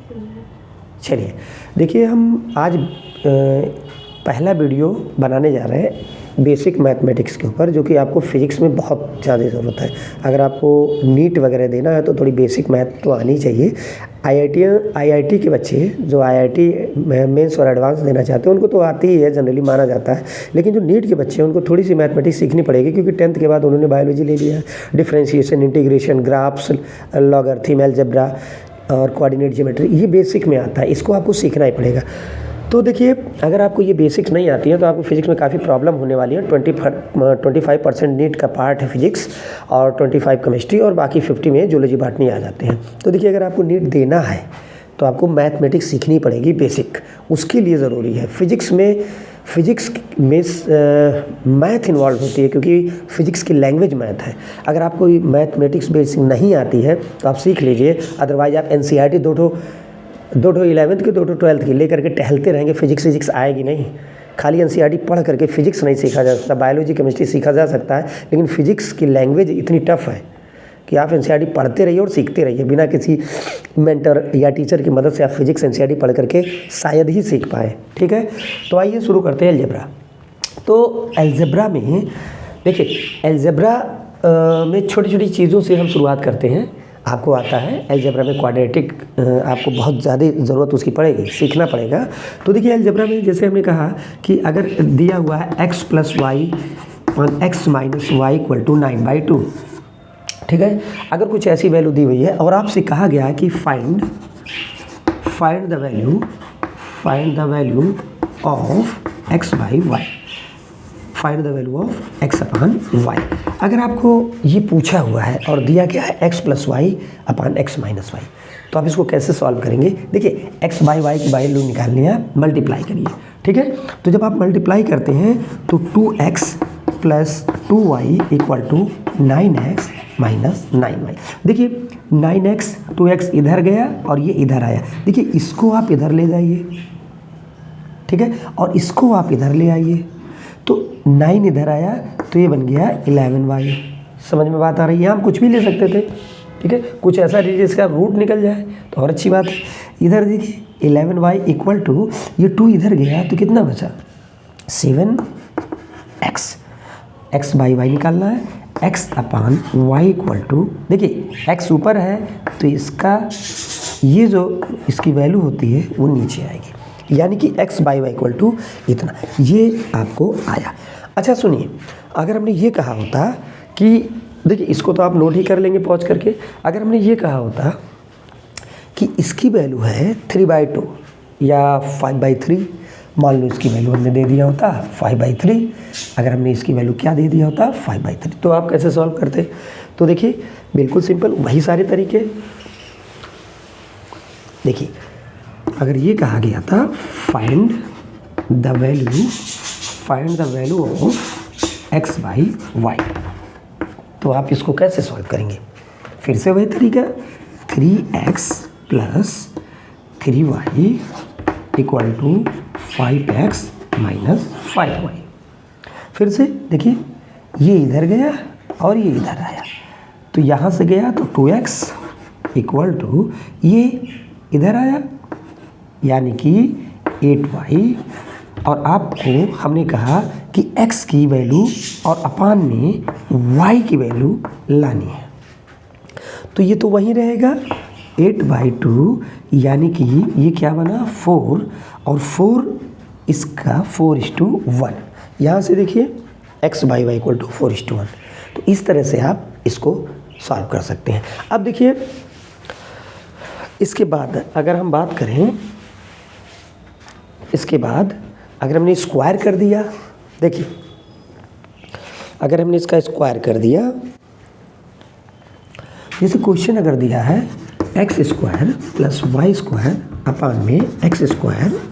चलिए देखिए, हम आज पहला वीडियो बनाने जा रहे हैं बेसिक मैथमेटिक्स के ऊपर, जो कि आपको फिज़िक्स में बहुत ज़्यादा ज़रूरत है। अगर आपको नीट वगैरह देना है तो थोड़ी बेसिक मैथ तो आनी चाहिए। आईआईटी के बच्चे जो आईआईटी मेंस और एडवांस देना चाहते हैं उनको तो आती ही है, जनरली माना जाता है। लेकिन जो नीट के बच्चे हैं उनको थोड़ी सी मैथमेटिक्स सीखनी पड़ेगी, क्योंकि 10th के बाद उन्होंने बायोलॉजी ले लिया है। Differentiation, integration, graphs, logarithm, algebra और कोऑर्डिनेट ज्योमेट्री, ये बेसिक में आता है, इसको आपको सीखना ही पड़ेगा। तो देखिए, अगर आपको ये बेसिक्स नहीं आती है तो आपको फिजिक्स में काफ़ी प्रॉब्लम होने वाली है। 25% नीट का पार्ट है फिजिक्स और 25 केमिस्ट्री और बाकी 50 में जूलॉजी बॉटनी आ जाते हैं। तो देखिए, अगर आपको नीट देना है तो आपको मैथमेटिक्स सीखनी पड़ेगी बेसिक, उसके लिए ज़रूरी है। फिजिक्स में मैथ इन्वॉल्व होती है, क्योंकि फिजिक्स की लैंग्वेज मैथ है। अगर आपको मैथमेटिक्स बेसिक नहीं आती है तो आप सीख लीजिए, अदरवाइज आप एनसीईआरटी दो ठो 11th की 2 ठो 12th की लेकर के टहलते रहेंगे, फिजिक्स आएगी नहीं। खाली एनसीईआरटी पढ़ करके फिजिक्स नहीं सीखा जा सकता। बायोलॉजी, केमिस्ट्री सीखा जा सकता है, लेकिन फिजिक्स की लैंग्वेज इतनी टफ है कि आप एनसीईआरटी पढ़ते रहिए और सीखते रहिए। बिना किसी मेंटर या टीचर की मदद से आप फिजिक्स एनसीईआरटी पढ़ करके शायद ही सीख पाएँ। ठीक है, तो आइए शुरू करते हैं अलजेब्रा। तो अलजेब्रा में देखिए, अलजेब्रा में छोटी छोटी चीज़ों से हम शुरुआत करते हैं। आपको आता है अलजेब्रा में क्वाड्रेटिक, आपको बहुत ज़्यादा ज़रूरत उसकी पड़ेगी, सीखना पड़ेगा। तो देखिए, अलजेब्रा में जैसे हमने कहा कि अगर दिया हुआ है x + y + x - y = 9/2, ठीक है। अगर कुछ ऐसी वैल्यू दी हुई है और आपसे कहा गया है कि find the value of x/y, find the value of x/y। अगर आपको ये पूछा हुआ है और दिया गया है x + y / x - y, तो आप इसको कैसे सॉल्व करेंगे? देखिए, x/y की वैल्यू निकालनी है, मल्टीप्लाई करिए। ठीक है, तो जब आप मल्टीप्लाई करते हैं तो 2x + 2y = 9x - 9y। देखिए, 9x 2x इधर गया और ये इधर आया। देखिए, इसको आप इधर ले जाइए, ठीक है, और इसको आप इधर ले आइए, तो 9 इधर आया तो ये बन गया 11y। समझ में बात आ रही है? हम कुछ भी ले सकते थे, ठीक है, कुछ ऐसा लीजिए जिसका रूट निकल जाए तो और अच्छी बात है। इधर देखिए 11y = ये 2 इधर गया तो कितना बचा? 7x। x/y निकालना है, x/y = देखिए, x ऊपर है तो इसका ये जो इसकी वैल्यू होती है वो नीचे आएगी, यानी कि x/y = इतना, ये आपको आया। अच्छा सुनिए, अगर हमने ये कहा होता कि देखिए, इसको तो आप नोट ही कर लेंगे पॉज करके। अगर हमने ये कहा होता कि इसकी वैल्यू है 3/2 या 5/3, मान लो इसकी वैल्यू हमने दे दिया होता 5/3, अगर हमने इसकी वैल्यू क्या दे दिया होता 5/3, तो आप कैसे सॉल्व करते? तो देखिए, बिल्कुल सिंपल, वही सारे तरीके। देखिए, अगर ये कहा गया था find the value of x/y, तो आप इसको कैसे सॉल्व करेंगे? फिर से वही तरीका, 3x + 3y = 5x - 5y। फिर से देखिए, ये इधर गया और ये इधर आया, तो यहाँ से गया तो 2x = ये इधर आया, यानी कि 8y, और आपको हमने कहा कि x की वैल्यू और अपान में y की वैल्यू लानी है, तो ये तो वहीं रहेगा 8/2, यानी कि ये क्या बना 4, और 4 इसका 4:1। यहाँ से देखिए x/y = 4:1। तो इस तरह से आप इसको सॉल्व कर सकते हैं। अब देखिए, इसके बाद अगर हम बात करें, इसके बाद अगर हमने स्क्वायर कर दिया, देखिए, अगर हमने इसका स्क्वायर कर दिया, जैसे क्वेश्चन अगर दिया है x² + y² अपान में x² -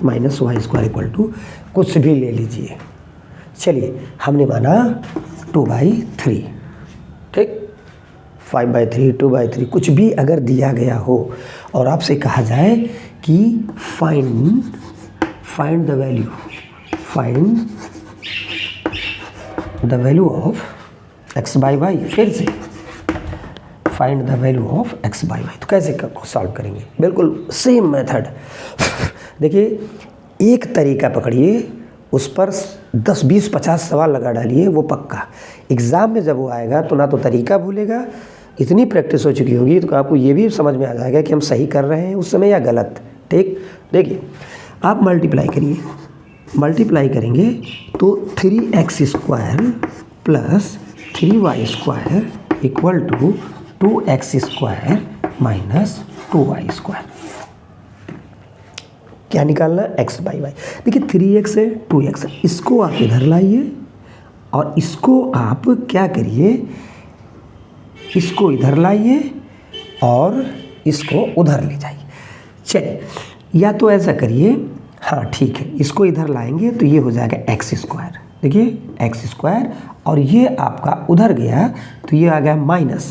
y² = कुछ भी ले लीजिए। चलिए, हमने माना 2/3, ठीक, 5/3, 2/3, कुछ भी अगर दिया गया हो और आपसे कहा जाए कि find the value of x/y, फिर से find the value of x by y. तो कैसे सॉल्व करेंगे? बिल्कुल सेम मेथड। देखिए, एक तरीका पकड़िए, उस पर 10 20 50 सवाल लगा डालिए, वो पक्का एग्ज़ाम में जब वो आएगा तो ना तो तरीका भूलेगा, इतनी प्रैक्टिस हो चुकी होगी तो आपको ये भी समझ में आ जाएगा कि हम सही कर रहे हैं उस समय या गलत। ठीक, देखिए आप मल्टीप्लाई करिए, मल्टीप्लाई करेंगे तो 3x² plus 3y² equal to 2x² minus 2y²। क्या निकालना? x by y. देखिए 3x है 2x है, इसको आप इधर लाइए और इसको आप क्या करिए, इसको इधर लाइए और इसको उधर ले जाइए। चलिए, या तो ऐसा करिए, हाँ ठीक है, इसको इधर लाएंगे तो ये हो जाएगा x²। देखिए x² और ये आपका उधर गया तो ये आ गया माइनस,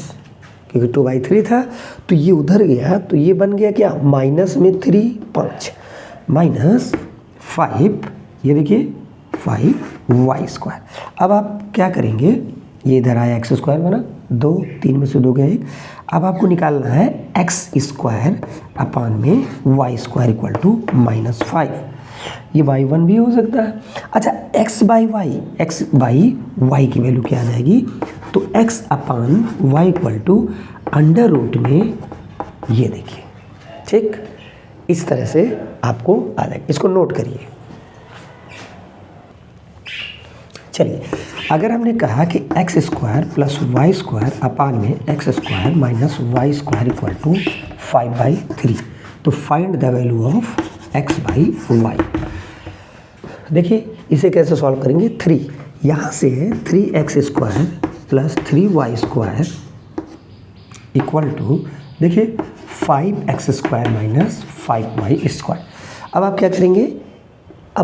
क्योंकि 2/3 था तो ये उधर गया तो ये बन गया क्या, माइनस में 3 5 माइनस 5, ये देखिए 5y²। अब आप क्या करेंगे, ये इधर आया x² बना, 2 3 में से 2 गया 1। अब आपको निकालना है x² अपान में y² इक्वल टू -5। ये y1 भी हो सकता है। अच्छा, x बाई वाई की वैल्यू क्या आ जाएगी, तो x upon y equal to under root में, ये देखिए, ठीक, इस तरह से आपको आ जाएगा। इसको नोट करिए। चलिए, अगर हमने कहा कि x² प्लस y² अपान में x² minus y² equal to 5/3, तो find the value of x by y. देखिए इसे कैसे सॉल्व करेंगे, 3 यहाँ से 3x² plus 3y² equal to, देखिए 5x² माइनस 5y²। अब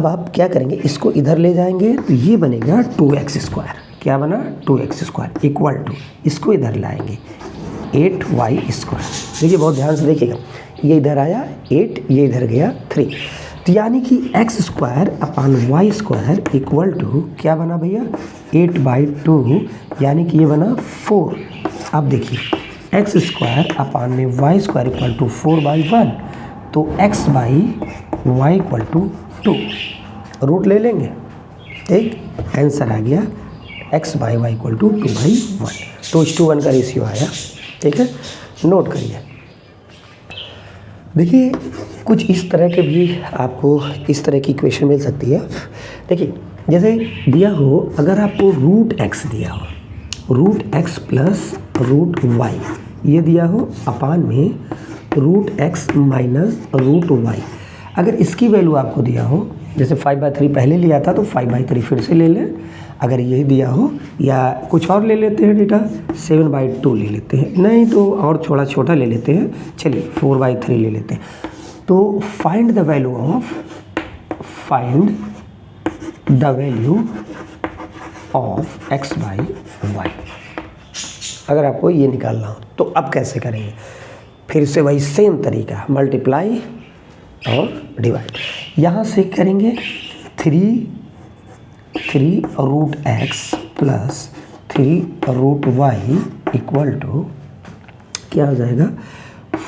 आप क्या करेंगे, इसको इधर ले जाएंगे तो ये बनेगा 2x²। क्या बना, 2x² इक्वल टू, इसको इधर लाएंगे 8y²। देखिए बहुत ध्यान से देखिएगा, ये इधर आया 8, ये इधर गया 3, तो यानी कि x² upon y² equal to क्या बना भैया, 8/2, यानी कि ये बना 4। अब देखिए x² अपान में y² इक्वल टू 4/1, तो x by y equal to 2, root ले लेंगे। ठीक, आंसर आ गया x by y equal to 2/1। तो 2:1 का रेशियो आया। ठीक है, नोट करिए। देखिए कुछ इस तरह के भी आपको इस तरह की इक्वेशन मिल सकती है। देखिए जैसे दिया हो, अगर आपको √x दिया हो, √x प्लस √y ये दिया हो अपान में √x माइनस √y, अगर इसकी वैल्यू आपको दिया हो, जैसे 5/3 पहले लिया था तो 5/3 फिर से ले लें, अगर यही दिया हो, या कुछ और ले लेते हैं डेटा, 7/2 ले लेते हैं, नहीं तो और थोड़ा छोटा ले लेते हैं, चलिए 4/3 ले लेते हैं। तो find the value of x by y, अगर आपको ये निकालना हो तो अब कैसे करेंगे, फिर से वही सेम तरीका, मल्टीप्लाई और डिवाइड। यहाँ से करेंगे 3 √x plus 3 √y equal to क्या हो जाएगा,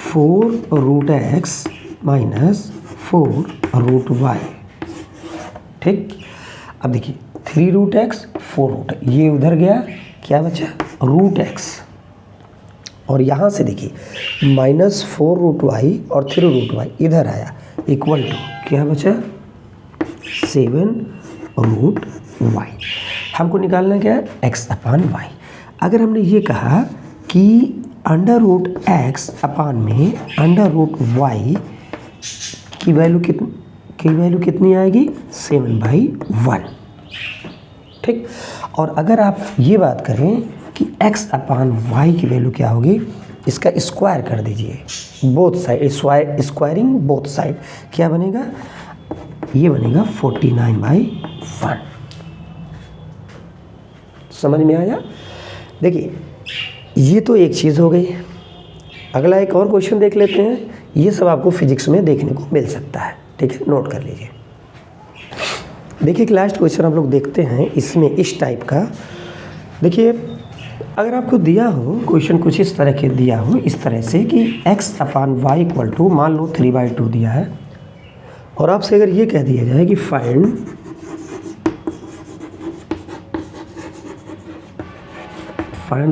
4 √x माइनस 4 √y। ठीक, अब देखिए 3 √x 4 ये उधर गया, क्या बचा √x, और यहाँ से देखिए -4 √y और 3 √y इधर आया, इक्वल टू क्या बचा 7 √y। हमको निकालना क्या है, x अपान वाई। अगर हमने ये कहा कि √x अपान में √y की वैल्यू कितनी आएगी, 7/1। ठीक, और अगर आप ये बात करें कि x अपान वाई की वैल्यू क्या होगी, इसका स्क्वायर कर दीजिए, both side squaring both side, क्या बनेगा, ये बनेगा 49/1। समझ में आया। देखिए ये तो एक चीज़ हो गई। अगला एक और क्वेश्चन देख लेते हैं, ये सब आपको फिजिक्स में देखने को मिल सकता है। ठीक है, नोट कर लीजिए। देखिए लास्ट क्वेश्चन हम लोग देखते हैं, इसमें इस टाइप का, देखिए अगर आपको दिया हो क्वेश्चन कुछ इस तरह के दिया हो, इस तरह से कि x/y इक्वल टू मान लो 3/2 दिया है, और आपसे अगर ये कह दिया जाए कि find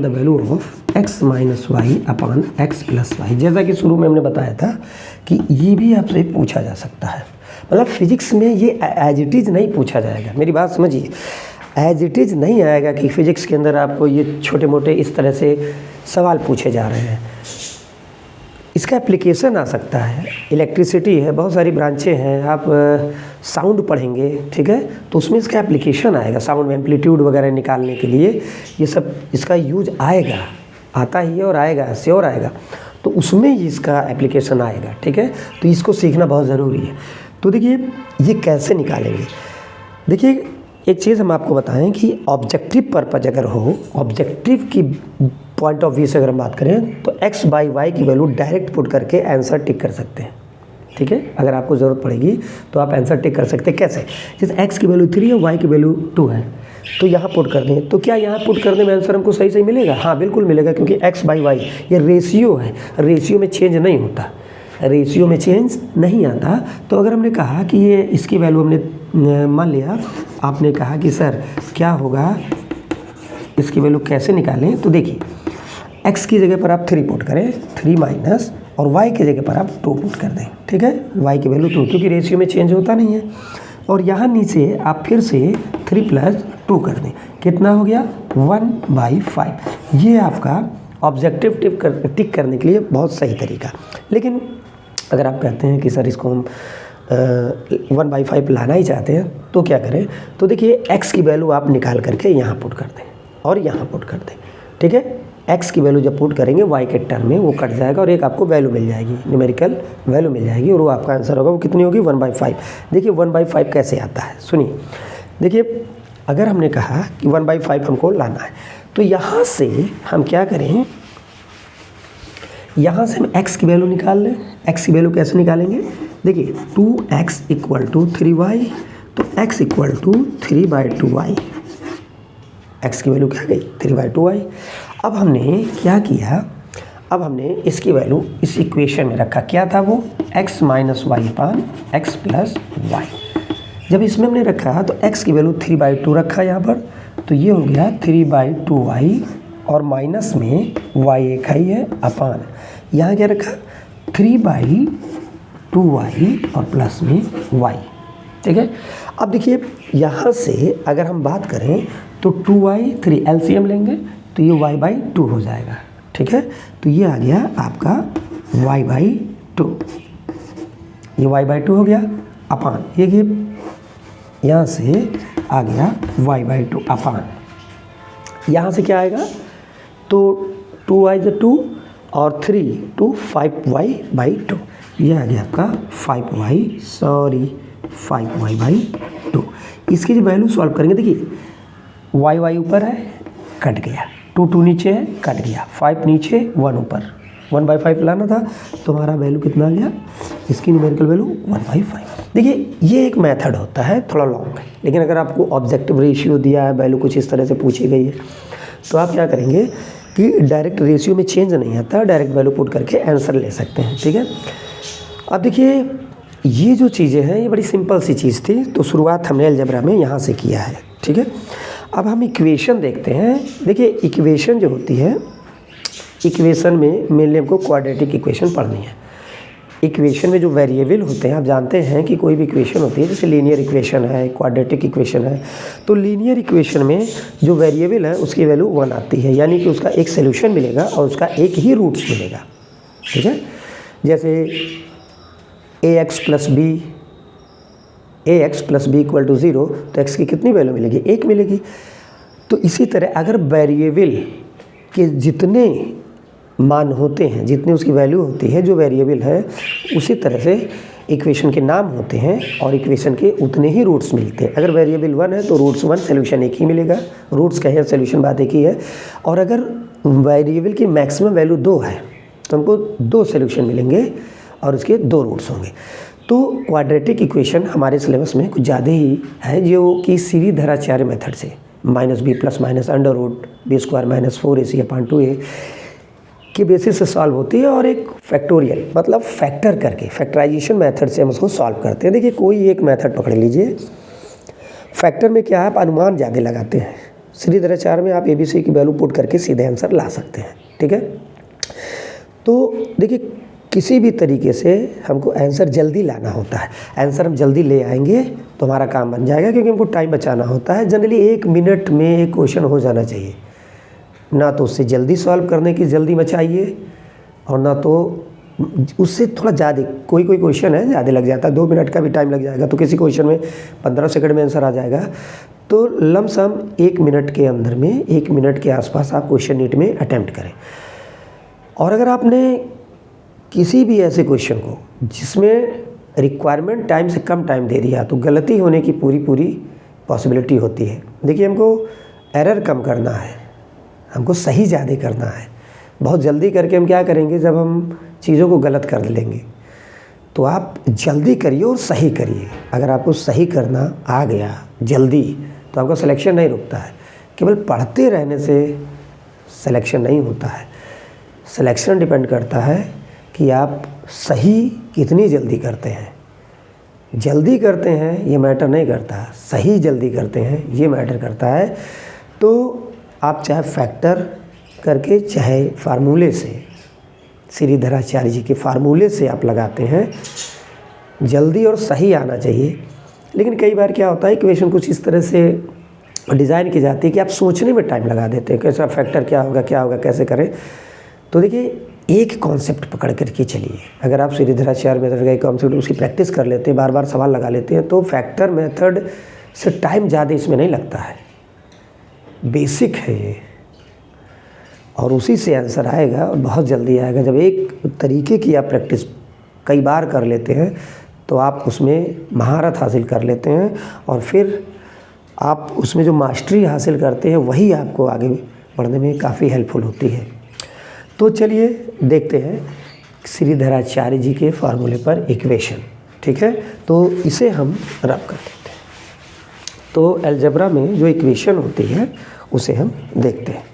the value of x minus y upon x plus y, जैसा कि शुरू में हमने बताया था कि ये भी आपसे पूछा जा सकता है। मतलब फिजिक्स में ये एज इट इज़ नहीं पूछा जाएगा, मेरी बात समझिए, एज इट इज़ नहीं आएगा कि फिजिक्स के अंदर आपको ये छोटे मोटे इस तरह से सवाल पूछे जा रहे हैं। इसका एप्लीकेशन आ सकता है, इलेक्ट्रिसिटी है, बहुत सारी ब्रांचें हैं, आप साउंड पढ़ेंगे, ठीक है, तो उसमें इसका एप्लीकेशन आएगा, साउंड में एम्पलीट्यूड वगैरह निकालने के लिए ये सब इसका यूज आएगा, आता ही है और आएगा, श्योर आएगा, तो उसमें ही इसका एप्लीकेशन आएगा, ठीक है। तो इसको सीखना बहुत ज़रूरी है। तो देखिए ये कैसे निकालेंगे, देखिए एक चीज़ हम आपको बताएं कि ऑब्जेक्टिव पर्पज अगर हो, ऑब्जेक्टिव की पॉइंट ऑफ व्यू से अगर हम बात करें तो x/y की वैल्यू डायरेक्ट पुट करके आंसर टिक कर सकते हैं, ठीक है। अगर आपको ज़रूरत पड़ेगी तो आप आंसर टिक कर सकते हैं। कैसे? जैसे x की वैल्यू 3 है, y की वैल्यू 2 है, तो यहाँ पुट कर दें, तो क्या यहाँ पुट करने में आंसर हमको सही सही मिलेगा? हाँ बिल्कुल मिलेगा, क्योंकि x/y ये रेशियो है, रेशियो में चेंज नहीं होता, रेशियो में चेंज नहीं आता। तो अगर हमने कहा कि ये इसकी वैल्यू हमने मान लिया, आपने कहा कि सर क्या होगा, इसकी वैल्यू कैसे निकालें, तो देखिए x की जगह पर आप 3 पुट करें, 3 माइनस, और y की जगह पर आप 2 पुट कर दें, ठीक है, y की वैल्यू 2, क्योंकि रेशियो में चेंज होता नहीं है। और यहाँ नीचे आप फिर से 3 प्लस 2 कर दें, कितना हो गया 1/5। ये आपका ऑब्जेक्टिव टिक करने के लिए बहुत सही तरीका। लेकिन अगर आप कहते हैं कि सर इसको हम 1/5 लाना ही चाहते हैं तो क्या करें, तो देखिए x की वैल्यू आप निकाल करके यहाँ पुट कर दें और यहाँ पुट कर दें, ठीक है। x की वैल्यू जब पुट करेंगे y के टर्म में वो कट जाएगा और एक आपको वैल्यू मिल जाएगी, न्यूमेरिकल वैल्यू मिल जाएगी, और वो आपका आंसर होगा, वो कितनी होगी 1/5। देखिए 1/5 कैसे आता है, सुनिए, देखिए अगर हमने कहा कि 1/5 हमको लाना है, तो यहाँ से हम क्या करें, यहाँ से हम x की वैल्यू निकाल लें। x की वैल्यू कैसे निकालेंगे, देखिए 2x इक्वल टू 3y, तो x equal to 3/2y, x की वैल्यू क्या गई 3/2y। अब हमने क्या किया, अब हमने इसकी वैल्यू इस इक्वेशन में रखा, क्या था वो x माइनस वाई पान x प्लस वाई। जब इसमें हमने रखा तो x की वैल्यू 3/2 रखा यहाँ पर, तो ये हो गया 3/2y, और माइनस में y एक ही है अपान, यहाँ क्या रखा 3/2y और प्लस में y, ठीक है। अब देखिए यहाँ से अगर हम बात करें तो 2y 3 एलसीएम लेंगे तो ये y/2 हो जाएगा, ठीक है। तो ये आ गया आपका y/2, ये y/2 हो गया अपान, ये यहाँ से आ गया y/2 अपान, यहाँ से क्या आएगा, तो 2y से 2 और 3 to 5y/2, ये आ गया आपका 5y/2। इसकी जो वैल्यू सॉल्व करेंगे, देखिए y ऊपर है कट गया, 2 नीचे है कट गया, 5 नीचे 1 ऊपर, 1/5 लाना था, तो हमारा वैल्यू कितना आ गया, इसकी न्यूमेरिकल वैल्यू 1/5। देखिए ये एक मेथड होता है, थोड़ा लॉन्ग है, लेकिन अगर आपको ऑब्जेक्टिव रेशियो दिया है, वैल्यू कुछ इस तरह से पूछी गई है, तो आप क्या करेंगे कि डायरेक्ट रेशियो में चेंज नहीं आता, डायरेक्ट वैल्यू पुट करके आंसर ले सकते हैं, ठीक है। अब देखिए ये जो चीज़ें हैं ये बड़ी सिंपल सी चीज़ थी, तो शुरुआत हमने अलजेब्रा में यहाँ से किया है, ठीक है। अब हम इक्वेशन देखते हैं। देखिए इक्वेशन जो होती है, इक्वेशन में मेनली हमको क्वाड्रेटिक इक्वेशन पढ़नी है। इक्वेशन में जो वेरिएबल होते हैं, आप जानते हैं कि कोई भी इक्वेशन होती है, जैसे लीनियर इक्वेशन है, क्वाड्रेटिक इक्वेशन है, तो लीनियर इक्वेशन में जो वेरिएबल है उसकी वैल्यू 1 आती है, यानी कि उसका एक सोल्यूशन मिलेगा और उसका एक ही रूट्स मिलेगा, ठीक है। जैसे ax plus b equal to 0, तो x की कितनी वैल्यू मिलेगी, 1 मिलेगी। तो इसी तरह अगर वेरिएबल के जितने मान होते हैं, जितनी उसकी वैल्यू होती है, जो वेरिएबल है, उसी तरह से इक्वेशन के नाम होते हैं और इक्वेशन के उतने ही रूट्स मिलते हैं। अगर वेरिएबल 1 है तो रूट्स 1, सोल्यूशन एक ही मिलेगा, रूट्स कहें सोल्यूशन बात एक ही है। और अगर वेरिएबल की मैक्सिमम वैल्यू 2 है तो हमको 2 सोल्यूशन मिलेंगे और उसके 2 रूट्स होंगे। तो क्वाड्रेटिक इक्वेशन हमारे सिलेबस में कुछ ज़्यादा ही है, जो कि सीरीधराचार्य मेथड से minus b plus minus under root b square minus 4ac/2a के बेसिस से सॉल्व होती है, और एक फैक्टोरियल मतलब फैक्टर करके फैक्टराइजेशन मेथड से हम उसको सॉल्व करते हैं। देखिए कोई एक मेथड पकड़ लीजिए। फैक्टर में क्या है, आप अनुमान ज़्यादा लगाते हैं। श्रीधराचार्य में आप ABC की वैल्यू पुट करके सीधे आंसर ला सकते हैं, ठीक है। तो देखिए किसी भी तरीके से हमको आंसर जल्दी लाना होता है। आंसर हम जल्दी ले आएंगे तो हमारा काम बन जाएगा, क्योंकि हमको टाइम बचाना होता है। जनरली 1 मिनट में एक क्वेश्चन हो जाना चाहिए, ना तो उससे जल्दी सॉल्व करने की जल्दी मचाइए और ना तो उससे थोड़ा ज़्यादा। कोई क्वेश्चन है ज़्यादा लग जाता है, 2 मिनट का भी टाइम लग जाएगा, तो किसी क्वेश्चन में 15 सेकंड में आंसर आ जाएगा। तो लमसम 1 मिनट के अंदर में, 1 मिनट के आसपास आप क्वेश्चन नीट में अटैम्प्ट करें। और अगर आपने किसी भी ऐसे क्वेश्चन को जिसमें रिक्वायरमेंट टाइम से कम टाइम दे दिया तो गलती होने की पूरी पॉसिबिलिटी होती है। देखिए हमको एरर कम करना है, हमको सही ज़्यादा करना है। बहुत जल्दी करके हम क्या करेंगे, जब हम चीज़ों को गलत कर लेंगे। तो आप जल्दी करिए और सही करिए। अगर आपको सही करना आ गया जल्दी तो आपका सिलेक्शन नहीं रुकता है। केवल पढ़ते रहने से सिलेक्शन नहीं होता है। सिलेक्शन डिपेंड करता है कि आप सही कितनी जल्दी करते हैं। जल्दी करते हैं ये मैटर नहीं करता, सही जल्दी करते हैं ये मैटर करता है। तो आप चाहे फैक्टर करके चाहे फार्मूले से, श्रीधराचार्य जी के फार्मूले से आप लगाते हैं, जल्दी और सही आना चाहिए। लेकिन कई बार क्या होता है, इक्वेशन कुछ इस तरह से डिज़ाइन की जाती है कि आप सोचने में टाइम लगा देते हैं, कैसा फैक्टर क्या होगा कैसे करें। तो देखिए एक कॉन्सेप्ट पकड़ करके चलिए। अगर आप श्रीधराचार्य मेथड का एक कॉन्सेप्ट उसकी प्रैक्टिस कर लेते हैं, बार बार सवाल लगा लेते हैं, तो फैक्टर मेथड से टाइम ज़्यादा इसमें नहीं लगता है। बेसिक है ये, और उसी से आंसर आएगा और बहुत जल्दी आएगा। जब एक तरीके की आप प्रैक्टिस कई बार कर लेते हैं तो आप उसमें महारत हासिल कर लेते हैं, और फिर आप उसमें जो मास्टरी हासिल करते हैं वही आपको आगे बढ़ने में काफ़ी हेल्पफुल होती है। तो चलिए देखते हैं श्रीधराचार्य जी के फार्मूले पर इक्वेशन, ठीक है। तो इसे हम रब कर देते हैं। तो अलजेब्रा में जो इक्वेशन होती है उसे हम देखते हैं।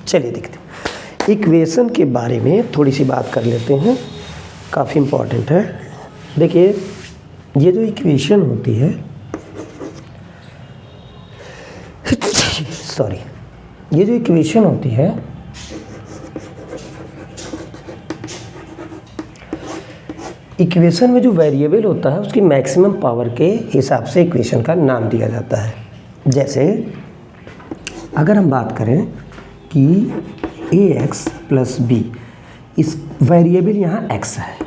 चलिए देखते हैं। इक्वेशन के बारे में थोड़ी सी बात कर लेते हैं, काफ़ी इम्पॉर्टेंट है। देखिए ये जो इक्वेशन होती है, ये जो इक्वेशन होती है, इक्वेशन में जो वेरिएबल होता है उसकी मैक्सिमम पावर के हिसाब से इक्वेशन का नाम दिया जाता है। जैसे अगर हम बात करें कि ax प्लस बी, इस वेरिएबल यहाँ x है,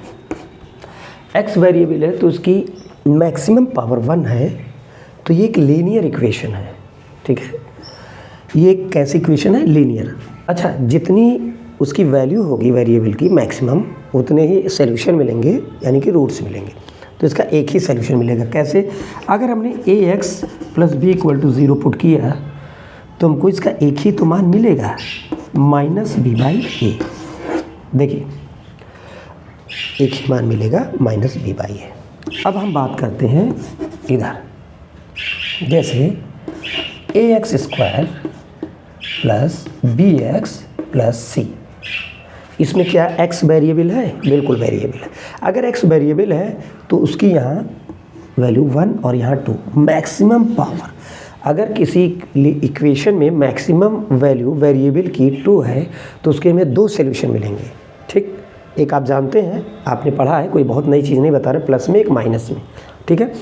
x वेरिएबल है तो उसकी मैक्सिमम पावर 1 है, तो ये एक लीनियर इक्वेशन है, ठीक है। ये एक कैसी इक्वेशन है, लीनियर। अच्छा, जितनी उसकी वैल्यू होगी वेरिएबल की मैक्सिमम, उतने ही सॉल्यूशन मिलेंगे, यानी कि रूट्स मिलेंगे। तो इसका एक ही सॉल्यूशन मिलेगा। कैसे? अगर हमने ax plus b equal to 0 put किया तो हमको इसका एक ही तो मान मिलेगा, -b/a। देखिए एक ही मान मिलेगा, -b/a। अब हम बात करते हैं इधर, जैसे ax² plus bx plus c। इसमें क्या x वेरिएबल है? बिल्कुल वेरिएबल है। अगर x वेरिएबल है तो उसकी यहाँ वैल्यू 1 और यहाँ 2, मैक्सिमम पावर। अगर किसी इक्वेशन में मैक्सिमम वैल्यू वेरिएबल की 2 है तो उसके हमें 2 सॉल्यूशन मिलेंगे, ठीक। एक आप जानते हैं, आपने पढ़ा है, कोई बहुत नई चीज़ नहीं बता रहे, प्लस में एक माइनस में, ठीक है।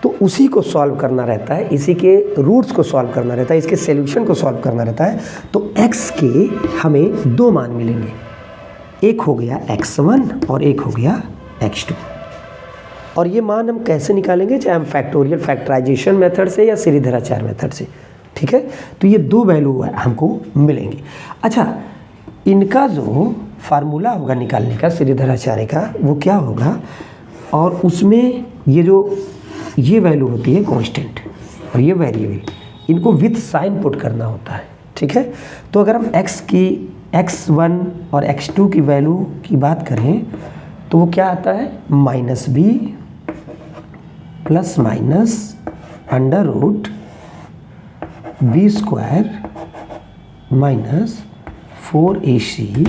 तो उसी को सॉल्व करना रहता है, इसी के रूट्स को सॉल्व करना रहता है, इसके सॉल्यूशन को सॉल्व करना रहता है। तो x के हमें 2 मान मिलेंगे, एक हो गया x1 और एक हो गया x2। और ये मान हम कैसे निकालेंगे, चाहे हम फैक्टराइजेशन मेथड से या श्रीधराचार्य मेथड से, ठीक है। तो ये 2 वैल्यू हमको मिलेंगे। अच्छा, इनका जो फार्मूला होगा निकालने का श्रीधराचार्य का, वो क्या होगा, और उसमें ये वैल्यू होती है कांस्टेंट और ये वेरिएबल, इनको विथ साइन पुट करना होता है, ठीक है। तो अगर हम x1 और x2 की वैल्यू की बात करें तो वो क्या आता है, -b plus minus under root b square minus 4ac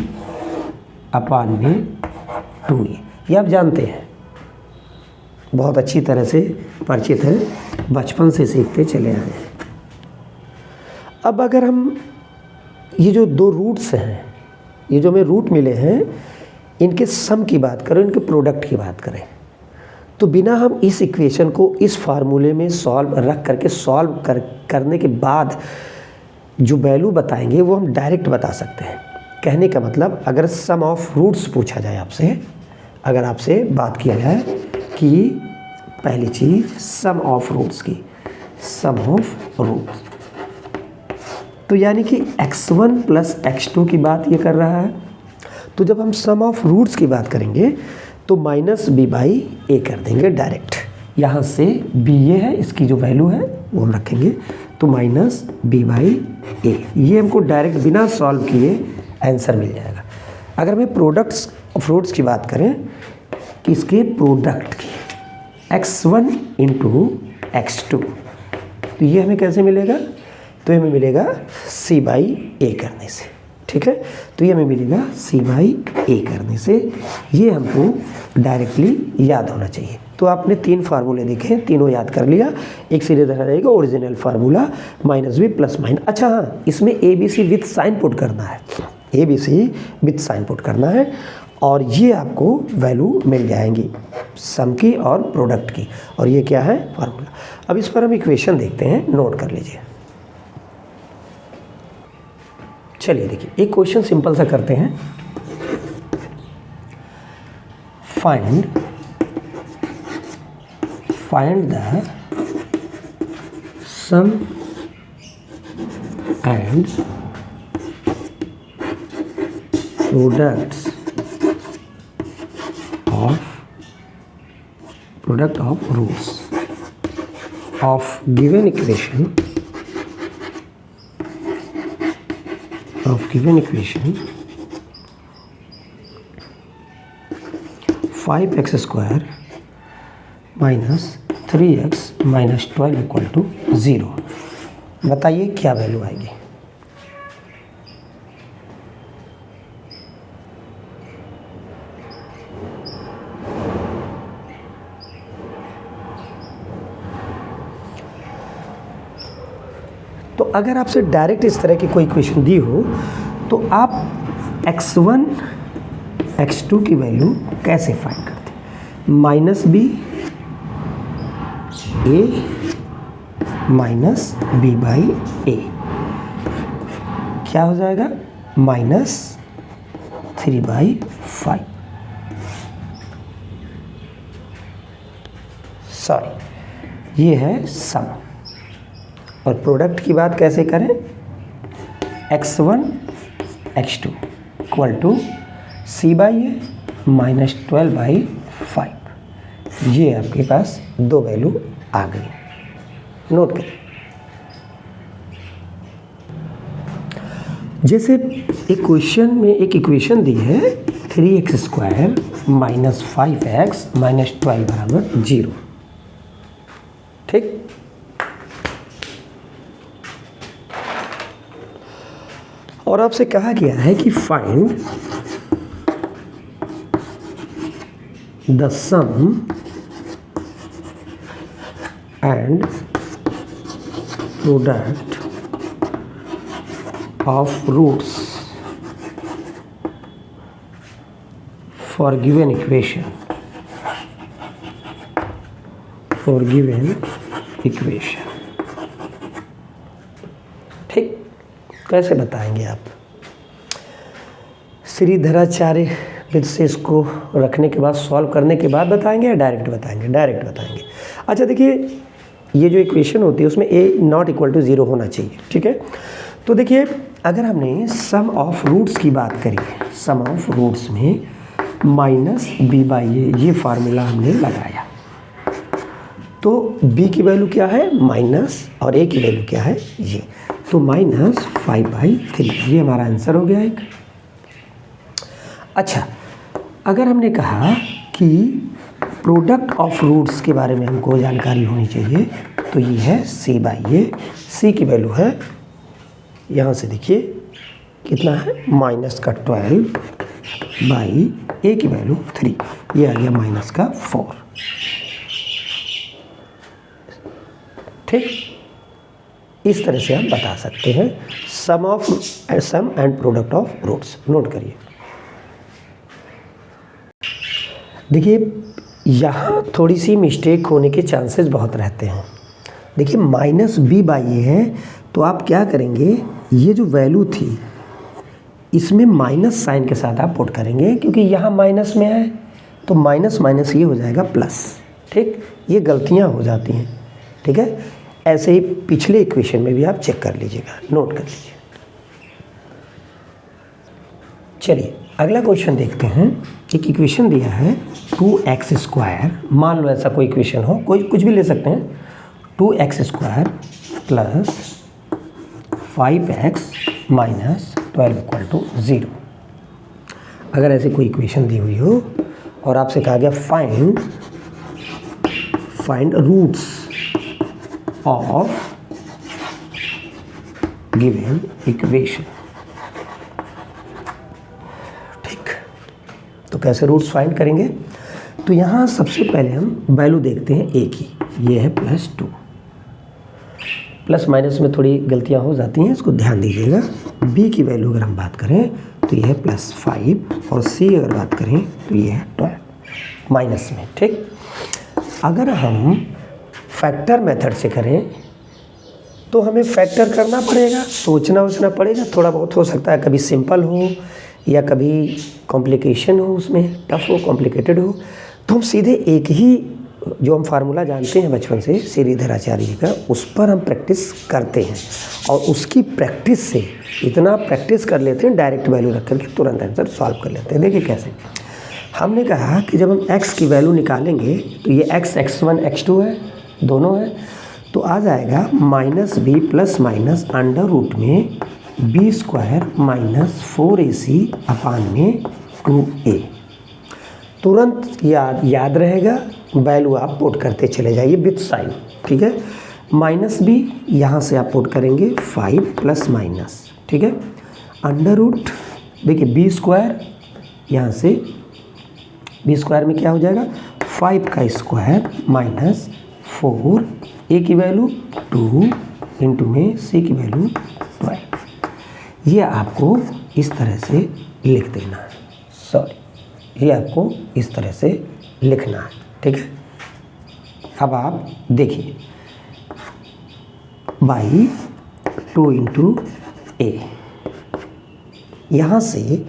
upon में 2a। ये आप जानते हैं, बहुत अच्छी तरह से परिचित है, बचपन से सीखते चले आए हैं। अब अगर हम ये जो दो रूट्स हैं, ये जो हमें रूट मिले हैं, इनके सम की बात करें, इनके प्रोडक्ट की बात करें, तो बिना हम इस इक्वेशन को इस फार्मूले में रख करके सॉल्व करने के बाद जो वैल्यू बताएंगे वो हम डायरेक्ट बता सकते हैं। कहने का मतलब, अगर सम ऑफ रूट्स पूछा जाए आपसे, अगर आपसे बात किया जाए कि पहली चीज़ सम ऑफ रूट्स की, सम ऑफ रूट्स, तो यानी कि x1 प्लस x2 की बात ये कर रहा है। तो जब हम सम ऑफ रूट्स की बात करेंगे तो माइनस b बाई ए कर देंगे डायरेक्ट। यहाँ से b ये है, इसकी जो वैल्यू है वो हम रखेंगे, तो माइनस b बाई ए, ये हमको डायरेक्ट बिना सॉल्व किए आंसर मिल जाएगा। अगर हमें प्रोडक्ट्स ऑफ रूट्स की बात करें, इसके प्रोडक्ट की x1 इंटू x2, तो ये हमें कैसे मिलेगा, तो ये हमें मिलेगा c बाई ए करने से। ठीक है, तो ये हमें मिलेगा c बाई ए करने से। ये हमको डायरेक्टली याद होना चाहिए। तो आपने 3 फार्मूले देखे, तीनों याद कर लिया। एक सीधे धरा रहेगा original formula minus b plus minus. अच्छा हाँ, इसमें a b c with sign put करना है, a b c with sign put करना है, और ये आपको वैल्यू मिल जाएंगी सम की और प्रोडक्ट की। और ये क्या है, फार्मूला। अब इस पर हम इक्वेशन देखते हैं, नोट कर लीजिए। चलिए देखिए, एक क्वेश्चन सिंपल सा करते हैं। Find the sum and product of roots of given equation 5x square minus 3x minus 12 equal to 0। बताइए क्या वैल्यू आएगी। तो अगर आपसे डायरेक्ट इस तरह की कोई इक्वेशन दी हो तो आप x1 x2 की वैल्यू कैसे फाइंड करते हैं। Minus b a minus b by a क्या हो जाएगा, माइनस 3/5। सॉरी, ये है सम। और प्रोडक्ट की बात कैसे करें, x1 x2 equal to c by a minus 12/5। ये आपके पास दो वैल्यू आ गई, नोट करें। जैसे एक क्वेश्चन में एक इक्वेशन दी है 3x square minus 5x minus 12 बराबर 0। ठीक, और आपसे कहा गया है कि find the sum and product of roots for given equation. ठीक, कैसे बताएंगे आप। श्रीधराचार्य विद से इसको रखने के बाद सॉल्व करने के बाद बताएंगे या डायरेक्ट बताएंगे। डायरेक्ट बताएंगे। अच्छा देखिए, ये जो इक्वेशन होती है उसमें a नॉट इक्वल टू 0 होना चाहिए। ठीक है, तो देखिए अगर हमने सम ऑफ रूट्स की बात करी है, सम ऑफ रूट्स में माइनस बी बाई ए ये फार्मूला हमने लगाया, तो b की वैल्यू क्या है माइनस और a की वैल्यू क्या है ये, तो माइनस 5/3 ये हमारा आंसर हो गया एक। अच्छा, अगर हमने कहा कि प्रोडक्ट ऑफ रूट्स के बारे में हमको जानकारी होनी चाहिए। तो ये है c बाई ए, c की वैल्यू है, यहाँ से देखिए कितना है, माइनस का 12 बाई ए की वैल्यू 3, ये आ गया माइनस का 4। ठीक, इस तरह से आप बता सकते हैं sum and product of roots. Note करिए। देखिए यहाँ थोड़ी सी मिस्टेक होने के चांसेस बहुत रहते हैं। देखिए माइनस बी बाई ए है, तो आप क्या करेंगे, ये जो वैल्यू थी इसमें माइनस साइन के साथ आप पुट करेंगे, क्योंकि यहाँ माइनस में है तो माइनस माइनस ये हो जाएगा प्लस। ठीक, ये गलतियाँ हो जाती हैं। ठीक है, ऐसे ही पिछले इक्वेशन में भी आप चेक कर लीजिएगा, नोट कर लीजिए। चलिए अगला क्वेश्चन देखते हैं। एक इक्वेशन दिया है 2x², मान लो ऐसा कोई इक्वेशन हो, कोई कुछ भी ले सकते हैं, 2x² प्लस 5x माइनस 12 = 0। अगर ऐसी कोई इक्वेशन दी हुई हो और आपसे कहा गया find roots of given equation. ठीक, तो कैसे रूट्स फाइंड करेंगे? तो यहाँ सबसे पहले हम वैल्यू देखते हैं a की, ये है +2। प्लस माइनस में थोड़ी गलतियाँ हो जाती हैं, इसको ध्यान दीजिएगा। b की वैल्यू अगर हम बात करें तो ये है +5, और c अगर बात करें तो ये है 12 माइनस में। ठीक, अगर हम फैक्टर मेथड से करें तो हमें फैक्टर करना पड़ेगा, सोचना पड़ेगा, थोड़ा बहुत हो सकता है कभी सिंपल हो या कभी कॉम्प्लिकेशन हो, उसमें टफ हो, कॉम्प्लिकेटेड हो। तो हम सीधे एक ही जो हम फार्मूला जानते हैं बचपन से श्रीधर आचार्य जी का, उस पर हम प्रैक्टिस करते हैं और उसकी प्रैक्टिस से इतना प्रैक्टिस कर लेते हैं, डायरेक्ट वैल्यू रख करके तुरंत आंसर सॉल्व कर लेते हैं। देखिए कैसे, हमने कहा कि जब हम x की वैल्यू निकालेंगे तो ये x x1 x2 है, दोनों है, तो आ जाएगा -b plus minus under root में b² माइनस 4ac अपान में 2a। तुरंत याद रहेगा, वैल्यू आप पुट करते चले जाइए विथ साइन। ठीक है, -b यहाँ से आप पुट करेंगे 5 प्लस माइनस, ठीक है, अंडर रूट, देखिए b² यहाँ से b² में क्या हो जाएगा, 5 का स्क्वायर माइनस 4, a की वैल्यू 2 इंटू में c की वैल्यू 12। ये आपको इस तरह से लिख देना है, ये आपको इस तरह से लिखना है। ठीक है, अब आप देखिए बाई 2 इंटू ए, यहाँ से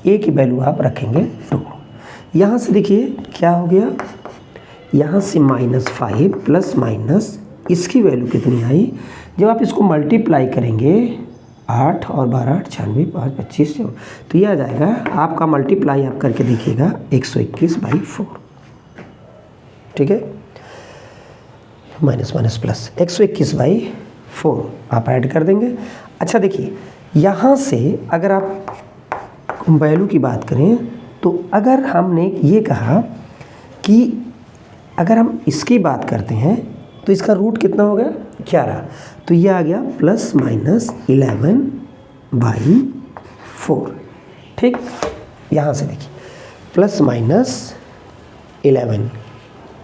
ए की वैल्यू आप रखेंगे 2। यहाँ से देखिए क्या हो गया, यहाँ से -5 प्लस माइनस इसकी वैल्यू कितनी आई, जब आप इसको मल्टीप्लाई करेंगे 8 और 12 96 5 25 तो ये आ जाएगा आपका, मल्टीप्लाई आप करके देखिएगा 121/4। ठीक है, माइनस माइनस प्लस 121/4 आप ऐड कर देंगे। अच्छा देखिए यहाँ से अगर आप वैल्यू की बात करें तो अगर हमने ये कहा कि अगर हम इसकी बात करते हैं तो इसका रूट कितना हो गया 11, तो ये आ गया +11/4। ठीक, यहाँ से देखिए +-11,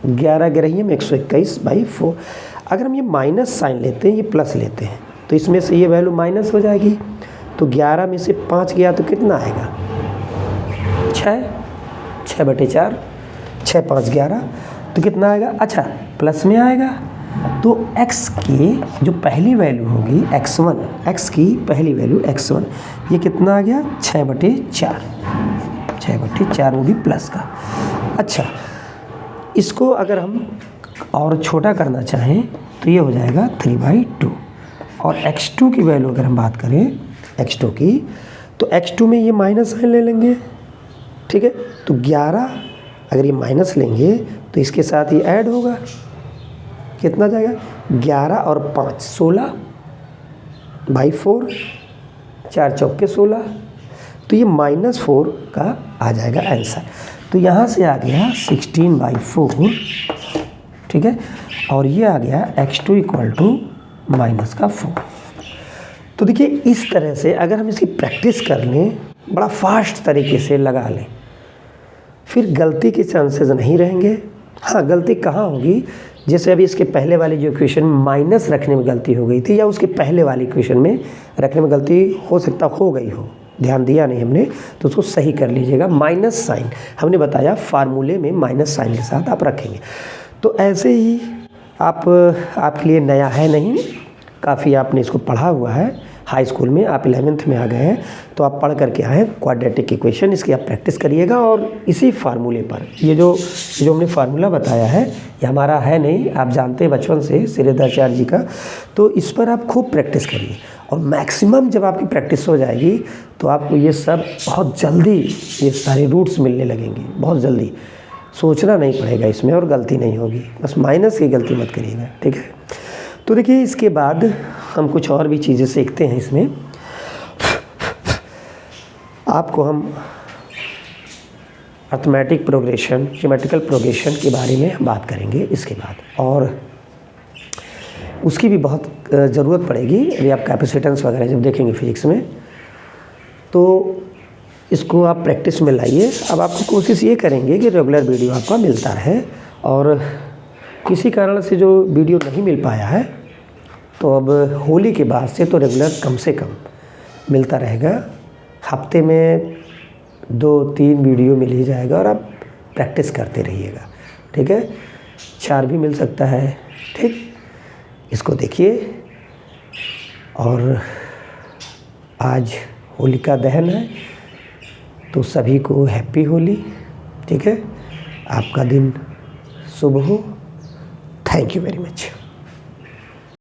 11 गिरही में 121/4। अगर हम ये माइनस साइन लेते हैं, ये प्लस लेते हैं, तो इसमें से ये वैल्यू माइनस हो जाएगी। तो 11 में से 5 गया तो कितना आएगा, 6/4, 6 5 11, तो कितना आएगा, अच्छा प्लस में आएगा। तो x की जो पहली वैल्यू होगी x1, x की पहली वैल्यू x1, ये कितना आ गया 6/4, 6/4, वो भी प्लस का। अच्छा इसको अगर हम और छोटा करना चाहें तो ये हो जाएगा 3/2। और x2 की वैल्यू अगर हम बात करें x2 की, तो x2 में ये माइनस साइन ले लेंगे। ठीक है, तो 11 अगर ये माइनस लेंगे तो इसके साथ ये ऐड होगा, कितना जाएगा 11 और 5 16/4, 4 चौके 16, तो ये -4 का आ जाएगा आंसर। तो यहाँ से आ गया 16/4, ठीक है, और ये आ गया x2 = -4। तो देखिए इस तरह से अगर हम इसकी प्रैक्टिस कर लें, बड़ा फास्ट तरीके से लगा लें, फिर गलती के चांसेस नहीं रहेंगे। हाँ, गलती कहाँ होगी, जैसे अभी इसके पहले वाली जो इक्वेशन माइनस रखने में गलती हो गई थी, या उसके पहले वाली इक्वेशन में रखने में गलती हो सकता हो गई हो, ध्यान दिया नहीं हमने, तो उसको सही कर लीजिएगा। माइनस साइन हमने बताया फार्मूले में माइनस साइन के साथ आप रखेंगे। तो ऐसे ही आपके लिए नया है नहीं, काफ़ी आपने इसको पढ़ा हुआ है हाई स्कूल में, आप 11th में आ गए हैं, तो आप पढ़ करके आए क्वाड्रेटिक इक्वेशन, इसकी आप प्रैक्टिस करिएगा। और इसी फार्मूले पर ये जो हमने फार्मूला बताया है, ये हमारा है नहीं, आप जानते हैं बचपन से श्रीधराचार्य जी का, तो इस पर आप खूब प्रैक्टिस करिए। और मैक्सिमम जब आपकी प्रैक्टिस हो जाएगी तो आपको ये सब बहुत जल्दी, ये सारे रूट्स मिलने लगेंगे, बहुत जल्दी, सोचना नहीं पड़ेगा इसमें और गलती नहीं होगी। बस माइनस की गलती मत करिएगा, ठीक है। तो देखिए इसके बाद हम कुछ और भी चीज़ें सीखते हैं इसमें। आपको हम अर्थमेटिक प्रोग्रेशन, ज्योमेट्रिकल प्रोग्रेशन के बारे में बात करेंगे इसके बाद, और उसकी भी बहुत ज़रूरत पड़ेगी यदि आप कैपेसिटेंस वगैरह जब देखेंगे फिजिक्स में, तो इसको आप प्रैक्टिस में लाइए। अब आपको कोशिश ये करेंगे कि रेगुलर वीडियो आपका मिलता रहे, और किसी कारण से जो वीडियो नहीं मिल पाया है तो अब होली के बाद से तो रेगुलर कम से कम मिलता रहेगा। हफ्ते में 2-3 वीडियो मिल ही जाएगा, और आप प्रैक्टिस करते रहिएगा, ठीक है। 4 भी मिल सकता है, ठीक। इसको देखिए। और आज होलिका दहन है, तो सभी को हैप्पी होली, ठीक है। आपका दिन शुभ हो। Thank you very much.